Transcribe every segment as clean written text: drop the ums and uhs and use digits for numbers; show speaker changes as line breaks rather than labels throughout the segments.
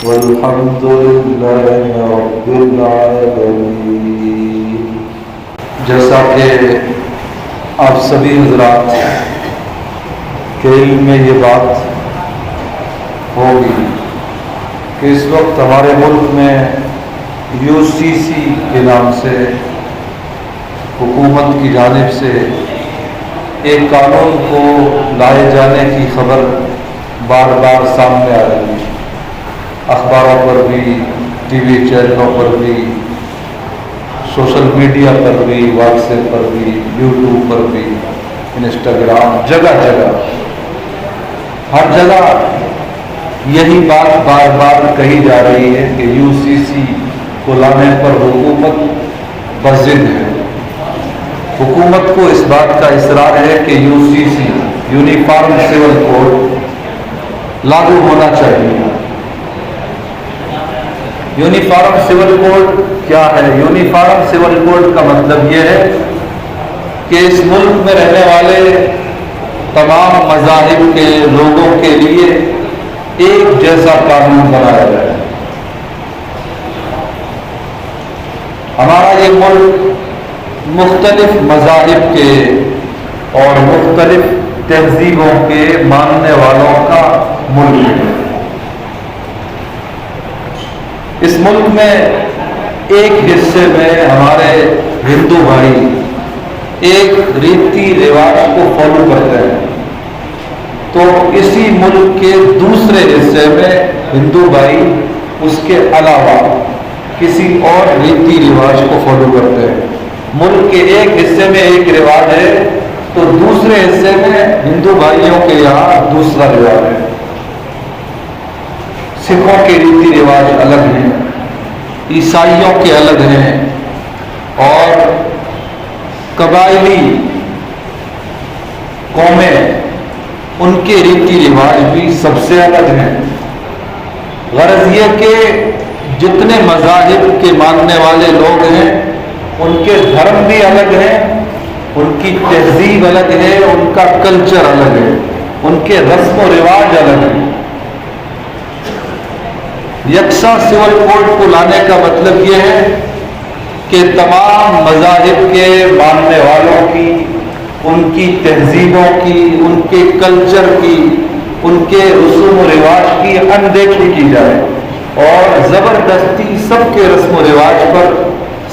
والحمد للہ رب العالمین۔ جیسا کہ آپ سبھی حضرات کے علم میں یہ بات ہوگی کہ اس وقت ہمارے ملک میں UCC کے نام سے حکومت کی جانب سے ایک قانون کو لائے جانے کی خبر بار بار سامنے آ رہی ہے، اخباروں پر بھی، ٹی وی چینلوں پر بھی، سوشل میڈیا پر بھی، واٹس ایپ پر بھی، یوٹیوب پر بھی، انسٹاگرام، جگہ جگہ ہر جگہ یہی بات بار بار کہی جا رہی ہے کہ UCC کو لانے پر حکومت بضد ہے۔ حکومت کو اس بات کا اصرار ہے کہ UCC یونیفارم سول کوڈ لاگو ہونا چاہیے۔ یونیفارم سول کوڈ کیا ہے؟ یونیفارم سول کوڈ کا مطلب یہ ہے کہ اس ملک میں رہنے والے تمام مذاہب کے لوگوں کے لیے ایک جیسا قانون بنایا جائے۔ ہمارا یہ ملک مختلف مذاہب کے اور مختلف تہذیبوں کے ماننے والوں کا ملک ہے۔ اس ملک میں ایک حصے میں ہمارے ہندو بھائی ایک ریتی رواج کو فالو کرتے ہیں، تو اسی ملک کے دوسرے حصے میں ہندو بھائی اس کے علاوہ کسی اور ریتی رواج کو فالو کرتے ہیں۔ ملک کے ایک حصے میں ایک رواج ہے تو دوسرے حصے میں ہندو بھائیوں کے یہاں دوسرا رواج ہے۔ سکھوں کے ریتی رواج الگ ہیں، عیسائیوں کے الگ ہیں، اور قبائلی قومیں ان کے ریتی رواج بھی سب سے الگ ہیں۔ غرض یہ کہ جتنے مذاہب کے ماننے والے لوگ ہیں ان کے دھرم بھی الگ ہیں، ان کی تہذیب الگ ہے، ان کا کلچر الگ ہے، ان کے رسم و رواج الگ ہیں۔ یکساں سول کوڈ کو لانے کا مطلب یہ ہے کہ تمام مذاہب کے ماننے والوں کی، ان کی تہذیبوں کی، ان کے کلچر کی، ان کے رسوم و رواج کی اندیکھی کی جائے اور زبردستی سب کے رسم و رواج پر،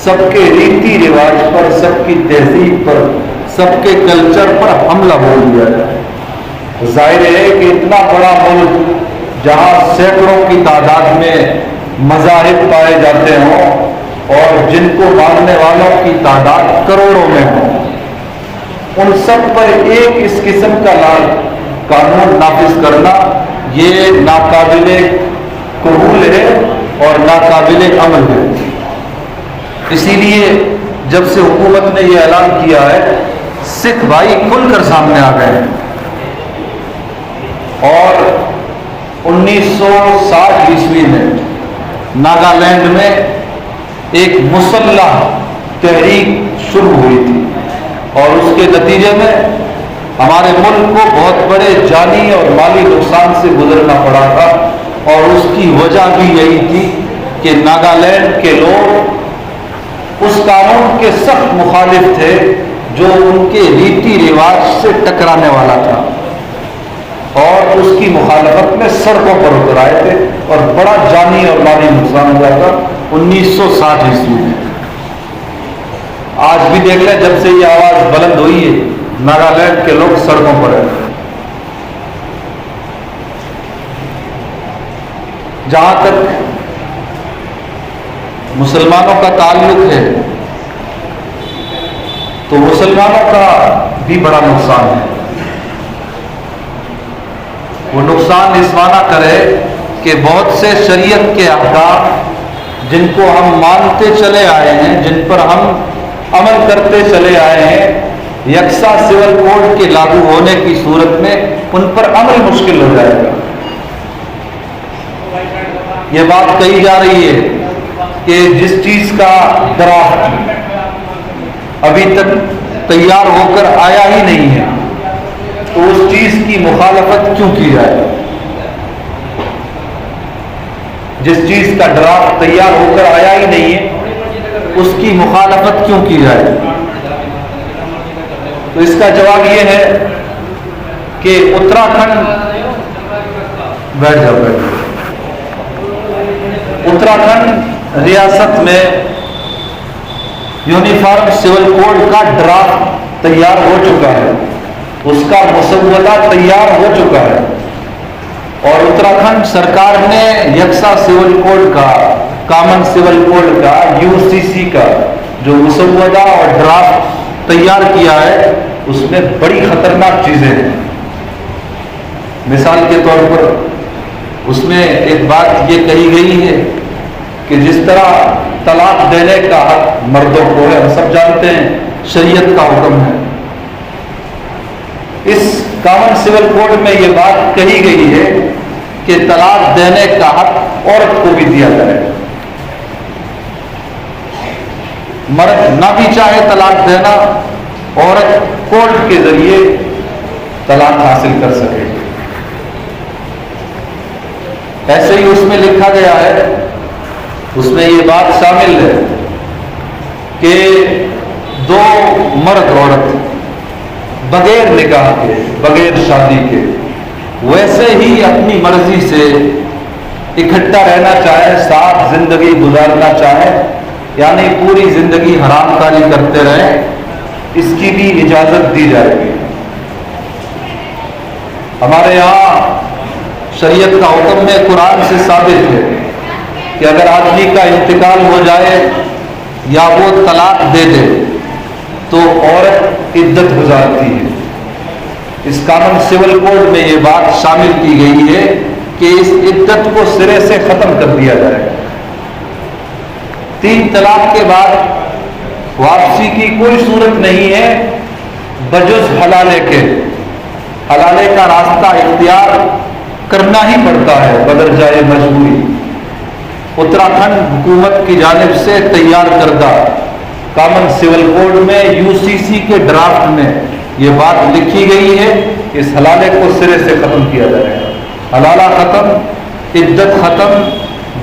سب کے ریتی رواج پر، سب کی تہذیب پر، سب کے کلچر پر حملہ بول دیا جائے۔ ظاہر ہے کہ اتنا بڑا ملک جہاں سینکڑوں کی تعداد میں مذاہب پائے جاتے ہوں اور جن کو ماننے والوں کی تعداد کروڑوں میں ہو، ان سب پر ایک اس قسم کا قانون نافذ کرنا یہ ناقابل قبول ہے اور ناقابل عمل ہے۔ اسی لیے جب سے حکومت نے یہ اعلان کیا ہے، سکھ بھائی کھل کر سامنے آ گئے ہیں اور 1960 میں ناگالینڈ میں ایک مسلح تحریک شروع ہوئی تھی اور اس کے نتیجے میں ہمارے ملک کو بہت بڑے جانی اور مالی نقصان سے گزرنا پڑا تھا، اور اس کی وجہ بھی یہی تھی کہ ناگالینڈ کے لوگ اس قانون کے سخت مخالف تھے جو ان کے ریتی رواج سے ٹکرانے والا تھا، اور اس کی مخالفت میں سڑکوں پر اتر آئے تھے اور بڑا جانی اور مالی نقصان ہوا تھا 1960 میں۔ آج بھی دیکھ لیں، جب سے یہ آواز بلند ہوئی ہے ناگالینڈ کے لوگ سڑکوں پر ہیں۔ جہاں تک مسلمانوں کا تعلق ہے تو مسلمانوں کا بھی بڑا نقصان ہے۔ وہ نقصان اس معنی کرے کہ بہت سے شریعت کے احکام جن کو ہم مانتے چلے آئے ہیں، جن پر ہم عمل کرتے چلے آئے ہیں، یکساں سول کوڈ کے لاگو ہونے کی صورت میں ان پر عمل مشکل ہو جائے گا۔ یہ بات کہی جا رہی ہے کہ جس چیز کا ڈرافٹ ابھی تک تیار ہو کر آیا ہی نہیں ہے تو اس چیز کی مخالفت کیوں کی جائے؟ جس چیز کا ڈرافٹ تیار ہو کر آیا ہی نہیں ہے اس کی مخالفت کیوں کی جائے؟ تو اس کا جواب یہ ہے کہ اتراکھنڈ ریاست میں یونیفارم سول کوڈ کا ڈرافٹ تیار ہو چکا ہے، اس کا مسودہ تیار ہو چکا ہے، اور اتراکھنڈ سرکار نے یکساں سول کوڈ کا، کامن سول کوڈ کا، UCC کا جو مسودہ اور ڈرافٹ تیار کیا ہے اس میں بڑی خطرناک چیزیں ہیں۔ مثال کے طور پر اس میں ایک بات یہ کہی گئی ہے کہ جس طرح طلاق دینے کا حق مردوں کو ہے، ہم سب جانتے ہیں شریعت کا حکم ہے، اس کامن سول کوڈ میں یہ بات کہی گئی ہے کہ طلاق دینے کا حق عورت کو بھی دیا جائے، مرد نہ بھی چاہے طلاق دینا، عورت کورٹ کے ذریعے طلاق حاصل کر سکے۔ ایسے ہی اس میں لکھا گیا ہے، اس میں یہ بات شامل ہے کہ دو مرد عورت بغیر نکاح کے، بغیر شادی کے، ویسے ہی اپنی مرضی سے اکٹھا رہنا چاہے، ساتھ زندگی گزارنا چاہے، یعنی پوری زندگی حرام کاری کرتے رہیں، اس کی بھی اجازت دی جائے گی۔ ہمارے یہاں شریعت کا حکم میں قرآن سے ثابت ہے کہ اگر آدمی کا انتقال ہو جائے یا وہ طلاق دے دے تو عورت عدت گزارتی ہے۔ اس کامن سول کوڈ میں یہ بات شامل کی گئی ہے کہ اس عدت کو سرے سے ختم کر دیا جائے۔ 3 طلاق کے بعد واپسی کی کوئی صورت نہیں ہے بجز حلالے کے، حلالے کا راستہ اختیار کرنا ہی پڑتا ہے بدرجائے مجبوری۔ اتراکھنڈ حکومت کی جانب سے تیار کردہ کامن سول کوڈ میں UCC کے ڈرافٹ میں یہ بات لکھی گئی ہے کہ اس حلالے کو سرے سے ختم کیا جائے گا۔ حلالہ ختم، عدت ختم،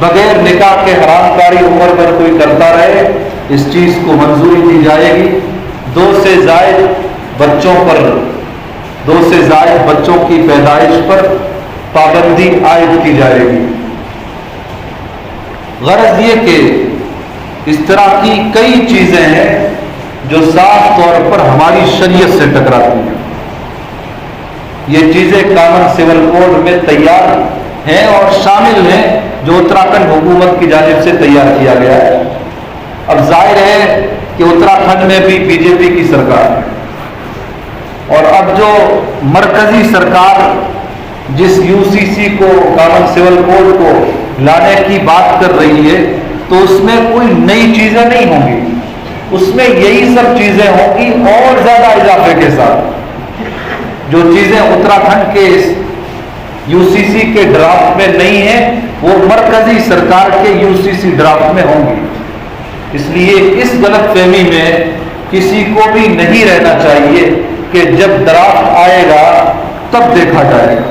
بغیر نکاح کے حرام کاری عمر پر کوئی کرتا رہے، اس چیز کو منظوری دی جائے گی۔ 2 سے زائد بچوں کی پیدائش پر پابندی عائد کی جائے گی۔ غرض یہ کہ اس طرح کی کئی چیزیں ہیں جو صاف طور پر ہماری شریعت سے ٹکراتی ہیں۔ یہ چیزیں کامن سول کوڈ میں تیار ہیں اور شامل ہیں جو اتراکھنڈ حکومت کی جانب سے تیار کیا گیا ہے۔ اب ظاہر ہے کہ اتراکھنڈ میں بھی BJP کی سرکار ہے، اور اب جو مرکزی سرکار جس UCC کو، کامن سول کوڈ کو لانے کی بات کر رہی ہے تو اس میں کوئی نئی چیزیں نہیں ہوں گی، اس میں یہی سب چیزیں ہوں گی اور زیادہ اضافے کے ساتھ۔ جو چیزیں اتراکھنڈ کے اس UCC کے ڈرافٹ میں نہیں ہیں وہ مرکزی سرکار کے UCC ڈرافٹ میں ہوں گی۔ اس لیے اس غلط فہمی میں کسی کو بھی نہیں رہنا چاہیے کہ جب ڈرافٹ آئے گا تب دیکھا جائے گا،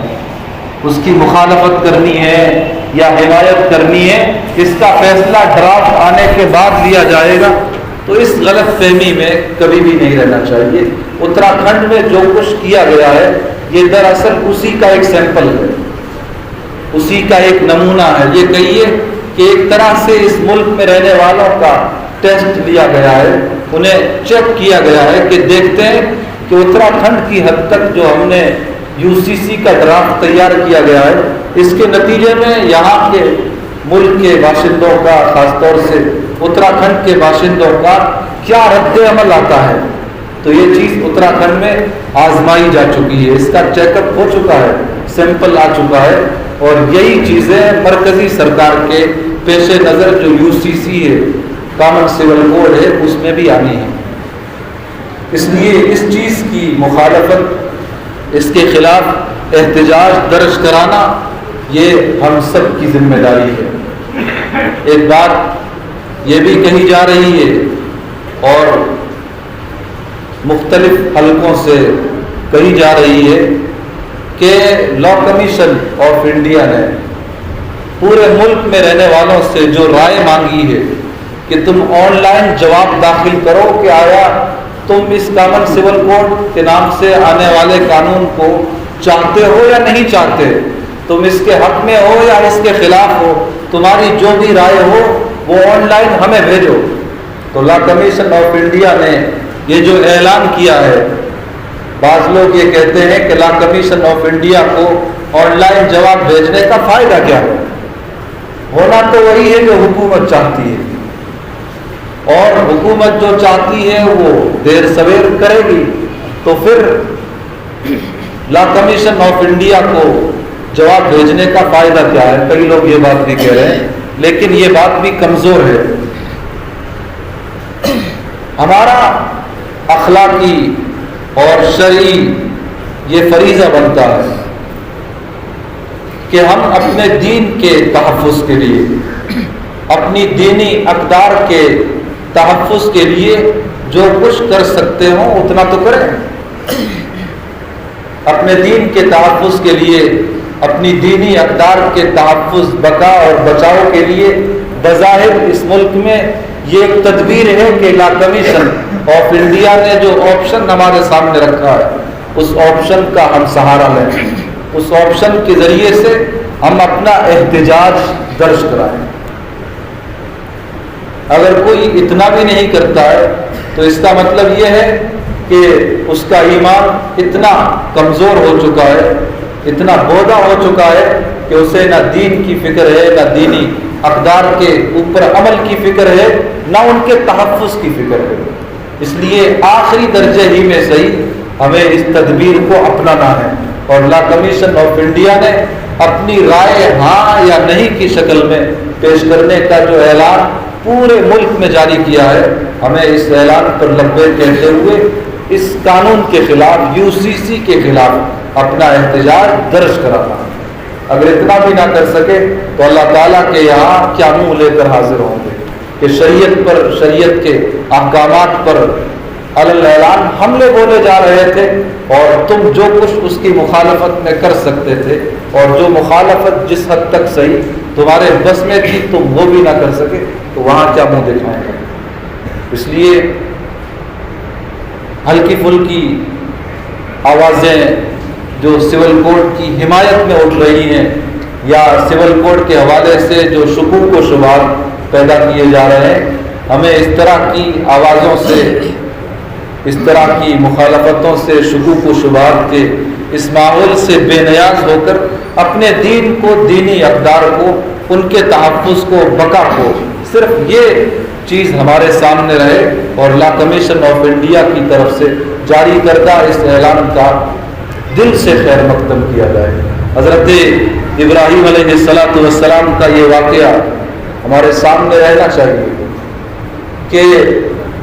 اس کی مخالفت کرنی ہے یا حمایت کرنی ہے، اس کا فیصلہ ڈرافٹ آنے کے بعد لیا جائے گا۔ تو اس غلط فہمی میں کبھی بھی نہیں رہنا چاہیے۔ اتراکھنڈ میں جو کچھ کیا گیا ہے یہ دراصل اسی کا ایک سیمپل ہے، اسی کا ایک نمونہ ہے۔ یہ کہیے کہ ایک طرح سے اس ملک میں رہنے والوں کا ٹیسٹ لیا گیا ہے، انہیں چیک کیا گیا ہے کہ دیکھتے ہیں کہ اتراکھنڈ کی حد تک جو ہم نے UCC کا ڈرافٹ تیار کیا گیا ہے، اس کے نتیجے میں یہاں کے ملک کے باشندوں کا، خاص طور سے اتراکھنڈ کے باشندوں کا کیا رد عمل آتا ہے۔ تو یہ چیز اتراکھنڈ میں آزمائی جا چکی ہے، اس کا چیک اپ ہو چکا ہے، سیمپل آ چکا ہے، اور یہی چیزیں مرکزی سرکار کے پیش نظر جو UCC ہے، کامن سول کوڈ ہے، اس میں بھی آنی ہے۔ اس لیے اس چیز کی مخالفت، اس کے خلاف احتجاج درج کرانا یہ ہم سب کی ذمہ داری ہے۔ ایک بات یہ بھی کہی جا رہی ہے اور مختلف حلقوں سے کہی جا رہی ہے کہ لا کمیشن آف انڈیا نے پورے ملک میں رہنے والوں سے جو رائے مانگی ہے کہ تم آن لائن جواب داخل کرو کہ آیا تم اس کامن سول کوڈ کے نام سے آنے والے قانون کو چاہتے ہو یا نہیں چاہتے، تم اس کے حق میں ہو یا اس کے خلاف ہو، تمہاری جو بھی رائے ہو وہ آن لائن ہمیں بھیجو۔ تو لا کمیشن آف انڈیا نے یہ جو اعلان کیا ہے، بعض لوگ یہ کہتے ہیں کہ لا کمیشن آف انڈیا کو آن لائن جواب بھیجنے کا فائدہ کیا ہے؟ ہونا تو وہی ہے جو حکومت چاہتی ہے، اور حکومت جو چاہتی ہے وہ دیر سویر کرے گی، تو پھر لا کمیشن آف انڈیا کو جواب بھیجنے کا فائدہ کیا ہے؟ کئی لوگ یہ بات بھی کہہ رہے ہیں، لیکن یہ بات بھی کمزور ہے۔ ہمارا اخلاقی اور شرعی یہ فریضہ بنتا ہے کہ ہم اپنے دین کے تحفظ کے لیے، اپنی دینی اقدار کے تحفظ کے لیے جو کچھ کر سکتے ہوں اتنا تو کریں۔ اپنے دین کے تحفظ کے لیے، اپنی دینی اقدار کے تحفظ، بقا اور بچاؤ کے لیے بظاہر اس ملک میں یہ ایک تدبیر ہے کہ لا کمیشن آف انڈیا نے جو آپشن ہمارے سامنے رکھا ہے اس آپشن کا ہم سہارا لیں، اس آپشن کے ذریعے سے ہم اپنا احتجاج درج کرائیں۔ اگر کوئی اتنا بھی نہیں کرتا ہے تو اس کا مطلب یہ ہے کہ اس کا ایمان اتنا کمزور ہو چکا ہے، اتنا بودا ہو چکا ہے کہ اسے نہ دین کی فکر ہے، نہ دینی اقدار کے اوپر عمل کی فکر ہے، نہ ان کے تحفظ کی فکر ہے۔ اس لیے آخری درجے ہی میں صحیح ہمیں اس تدبیر کو اپنانا ہے، اور لا کمیشن آف انڈیا نے اپنی رائے ہاں یا نہیں کی شکل میں پیش کرنے کا جو اعلان پورے ملک میں جاری کیا ہے، ہمیں اس اعلان پر لبیک کہتے ہوئے اس قانون کے خلاف، UCC کے خلاف اپنا احتجاج درج کرانا۔ اگر اتنا بھی نہ کر سکے تو اللہ تعالیٰ کے یہاں کیا منہ لے کر حاضر ہوں گے کہ شریعت پر، شریعت کے احکامات پر اعلان حملے بولے جا رہے تھے، اور تم جو کچھ اس کی مخالفت میں کر سکتے تھے، اور جو مخالفت جس حد تک صحیح تمہارے بس میں تھی تم وہ بھی نہ کر سکے، تو وہاں کیا منہ دکھائیں گے؟ اس لیے ہلکی پھلکی آوازیں جو سول کوڈ کی حمایت میں اٹھ رہی ہیں، یا سول کوڈ کے حوالے سے جو شکوک و شبہات پیدا کیے جا رہے ہیں، ہمیں اس طرح کی آوازوں سے، اس طرح کی مخالفتوں سے، شکوک و شبہات کے اس ماحول سے بے نیاز ہو کر اپنے دین کو، دینی اقدار کو، ان کے تحفظ کو، بقا کو، صرف یہ چیز ہمارے سامنے رہے، اور لا کمیشن آف انڈیا کی طرف سے جاری کردہ اس اعلان کا دل سے خیر مقدم کیا جائے۔ حضرت ابراہیم علیہ السلام کا یہ واقعہ ہمارے سامنے رہنا چاہیے کہ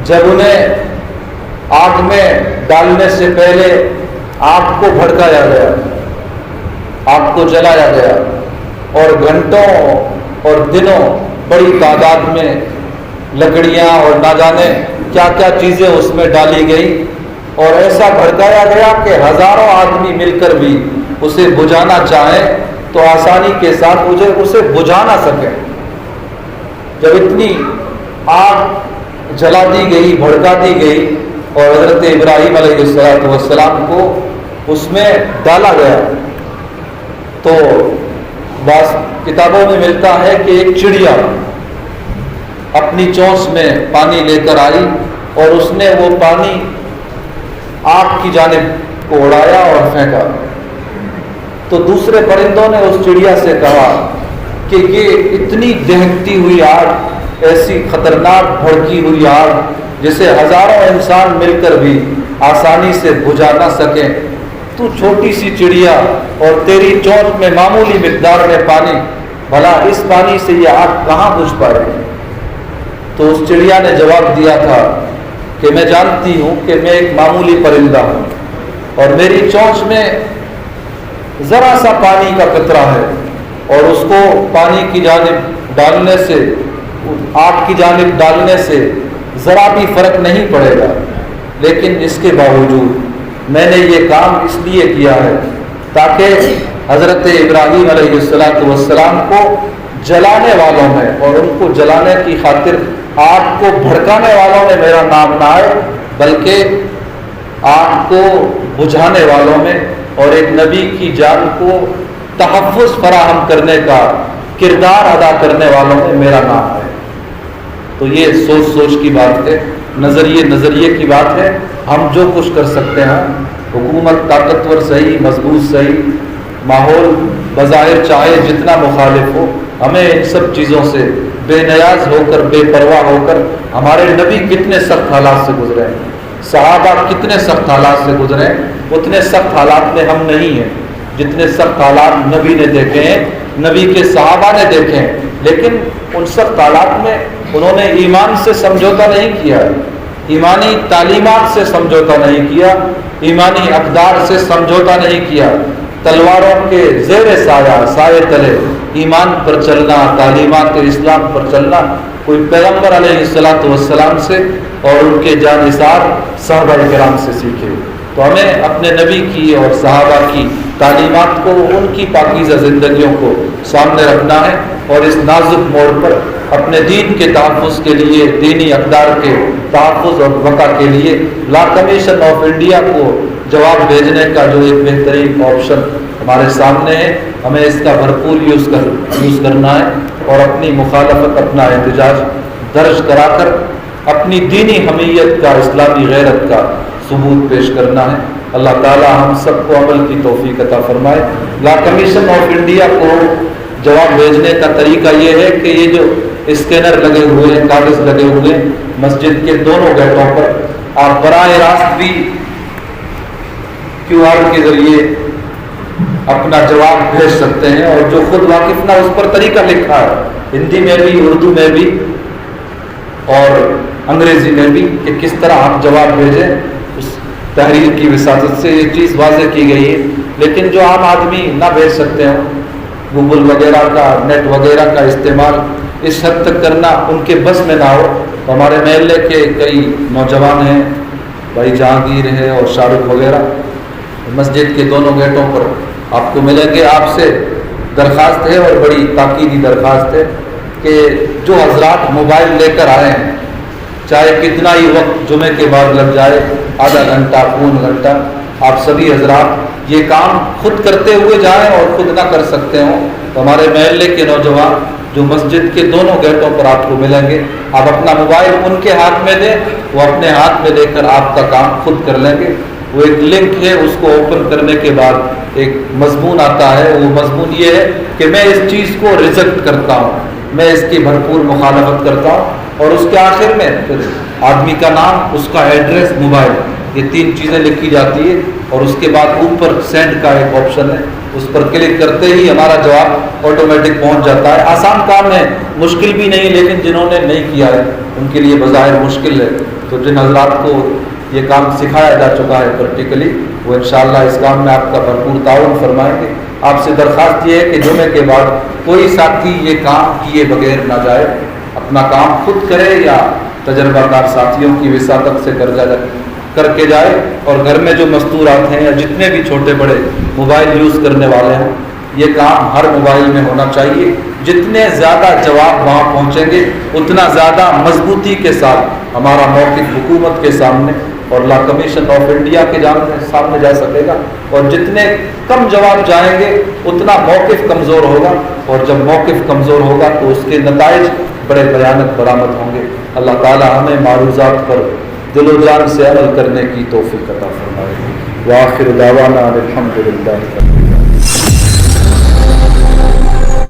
جب انہیں آگ میں ڈالنے سے پہلے آگ کو بھڑکایا گیا، آگ کو جلایا گیا، اور گھنٹوں اور دنوں بڑی تعداد میں لکڑیاں اور نہ جانے کیا کیا چیزیں اس میں ڈالی گئی، اور ایسا بھڑکایا گیا کہ ہزاروں آدمی مل کر بھی اسے بجھانا چاہیں تو آسانی کے ساتھ اسے بجھا نہ سکیں۔ جب اتنی آگ جلا دی گئی، بھڑکا دی گئی، اور حضرت ابراہیم علیہ السلام کو اس میں ڈالا گیا، تو بعض کتابوں میں ملتا ہے کہ ایک چڑیا اپنی چونچ میں پانی لے کر آئی، اور اس نے وہ پانی آگ کی جانب کو اڑایا اور پھینکا، تو دوسرے پرندوں نے اس چڑیا سے کہا کہ یہ اتنی دہکتی ہوئی آگ، ایسی خطرناک بھڑکی ہوئی آگ جسے ہزاروں انسان مل کر بھی آسانی سے بجھا نہ سکیں، تو چھوٹی سی چڑیا اور تیری چونچ میں معمولی مقدار میں پانی، بھلا اس پانی سے یہ آگ کہاں بجھ پائے؟ تو اس چڑیا نے جواب دیا تھا کہ میں جانتی ہوں کہ میں ایک معمولی پرندہ ہوں، اور میری چونچ میں ذرا سا پانی کا قطرہ ہے، اور اس کو پانی کی جانب ڈالنے سے، آگ کی جانب ڈالنے سے ذرا بھی فرق نہیں پڑے گا، لیکن اس کے باوجود میں نے یہ کام اس لیے کیا ہے تاکہ حضرت ابراہیم علیہ السلام کو جلانے والوں میں اور ان کو جلانے کی خاطر آگ کو بھڑکانے والوں میں میرا نام نہ آئے، بلکہ آگ کو بجھانے والوں میں اور ایک نبی کی جان کو تحفظ فراہم کرنے کا کردار ادا کرنے والوں میں میرا نام ہے۔ تو یہ سوچ کی بات ہے، نظریے کی بات ہے۔ ہم جو کچھ کر سکتے ہیں، حکومت طاقتور صحیح، مضبوط صحیح، ماحول بظاہر چاہے جتنا مخالف ہو، ہمیں ان سب چیزوں سے بے نیاز ہو کر، بے پرواہ ہو کر، ہمارے نبی کتنے سخت حالات سے گزرے ہیں، صحابہ کتنے سخت حالات سے گزرے ہیں، اتنے سخت حالات میں ہم نہیں ہیں جتنے سخت حالات نبی نے دیکھے ہیں، نبی کے صحابہ نے دیکھے ہیں۔ لیکن ان سخت حالات میں انہوں نے ایمان سے سمجھوتا نہیں کیا، ایمانی تعلیمات سے سمجھوتا نہیں کیا، ایمانی اقدار سے سمجھوتا نہیں کیا، تلواروں کے زیر سایہ تلے ایمان پر چلنا، تعلیمات اسلام پر چلنا کوئی پیغمبر علیہ السلام سے اور ان کے جانثار صحابہ کرام سے سیکھے۔ تو ہمیں اپنے نبی کی اور صحابہ کی تعلیمات کو، ان کی پاکیزہ زندگیوں کو سامنے رکھنا ہے، اور اس نازک موڑ پر اپنے دین کے تحفظ کے لیے، دینی اقدار کے تحفظ اور بقا کے لیے لا کمیشن آف انڈیا کو جواب بھیجنے کا جو ایک بہترین آپشن ہمارے سامنے ہے، ہمیں اس کا بھرپور یوز کرنا ہے اور اپنی مخالفت، اپنا احتجاج درج کرا کر اپنی دینی حمیت کا، اسلامی غیرت کا ثبوت پیش کرنا ہے۔ اللہ تعالی ہم سب کو عمل کی توفیق عطا فرمائے۔ لا کمیشن آف انڈیا کو جواب بھیجنے کا طریقہ یہ ہے کہ یہ جو اسکینر لگے ہوئے ہیں، کاغذ لگے ہوئے ہیں مسجد کے دونوں گیٹوں پر، آپ براہ راست بھی کیو آر کے ذریعے اپنا جواب بھیج سکتے ہیں، اور جو خود واقف نہ، اس پر طریقہ لکھا ہے ہندی میں بھی، اردو میں بھی اور انگریزی میں بھی، کہ کس طرح ہم جواب بھیجیں۔ اس تحریر کی وساطت سے یہ چیز واضح کی گئی ہے، لیکن جو عام آدمی نہ بھیج سکتے ہوں، گوگل وغیرہ کا، نیٹ وغیرہ کا استعمال اس حد تک کرنا ان کے بس میں نہ ہو، تو ہمارے محلے کے کئی نوجوان ہیں، بھائی جہانگیر ہے اور شاہ رخ وغیرہ، مسجد کے دونوں گیٹوں پر آپ کو ملیں گے۔ آپ سے درخواست ہے، اور بڑی تاکیدی درخواست ہے، کہ جو حضرات موبائل لے کر آئے ہیں، چاہے کتنا ہی وقت جمعے کے بعد لگ جائے، آدھا گھنٹہ، پون گھنٹہ، آپ سبھی حضرات یہ کام خود کرتے ہوئے جائیں، اور خود نہ کر سکتے ہوں تو ہمارے محلے کے نوجوان جو مسجد کے دونوں گیٹوں پر آپ کو ملیں گے، آپ اپنا موبائل ان کے ہاتھ میں دیں، وہ اپنے ہاتھ میں لے کر آپ کا کام خود کر لیں گے۔ وہ ایک لنک ہے، اس کو اوپن کرنے کے بعد ایک مضمون آتا ہے، وہ مضمون یہ ہے کہ میں اس چیز کو ریجیکٹ کرتا ہوں، میں اس کی بھرپور مخالفت کرتا ہوں، اور اس کے آخر میں پھر آدمی کا نام، اس کا ایڈریس، موبائل، یہ 3 چیزیں لکھی جاتی ہے، اور اس کے بعد اوپر سینڈ کا ایک آپشن ہے، اس پر کلک کرتے ہی ہمارا جواب آٹومیٹک پہنچ جاتا ہے۔ آسان کام ہے، مشکل بھی نہیں، لیکن جنہوں نے نہیں کیا ہے ان کے لیے بظاہر مشکل ہے۔ تو جن حضرات کو یہ کام سکھایا جا چکا ہے پریکٹیکلی، وہ انشاءاللہ اس کام میں آپ کا بھرپور تعاون فرمائیں گے۔ آپ سے درخواست یہ ہے کہ جمعے کے بعد کوئی ساتھی یہ کام کیے بغیر نہ جائے، اپنا کام خود کرے یا تجربہ کار ساتھیوں کی وساطت سے کر کے جائے، اور گھر میں جو مستورات ہیں یا جتنے بھی چھوٹے بڑے موبائل یوز کرنے والے ہیں، یہ کام ہر موبائل میں ہونا چاہیے۔ جتنے زیادہ جواب وہاں پہنچیں گے، اتنا زیادہ مضبوطی کے ساتھ ہمارا موقف حکومت کے سامنے اور لا کمیشن آف انڈیا کے سامنے جا سکے گا، اور جتنے کم جواب جائیں گے اتنا موقف کمزور ہوگا، اور جب موقف کمزور ہوگا تو اس کے نتائج بڑے بھیانک برآمد ہوں گے۔ اللہ تعالی ہمیں معروضات پر دل و جان سے عمل کرنے کی توفیق عطا فرمائے۔ وآخر دعوانا الحمدللہ۔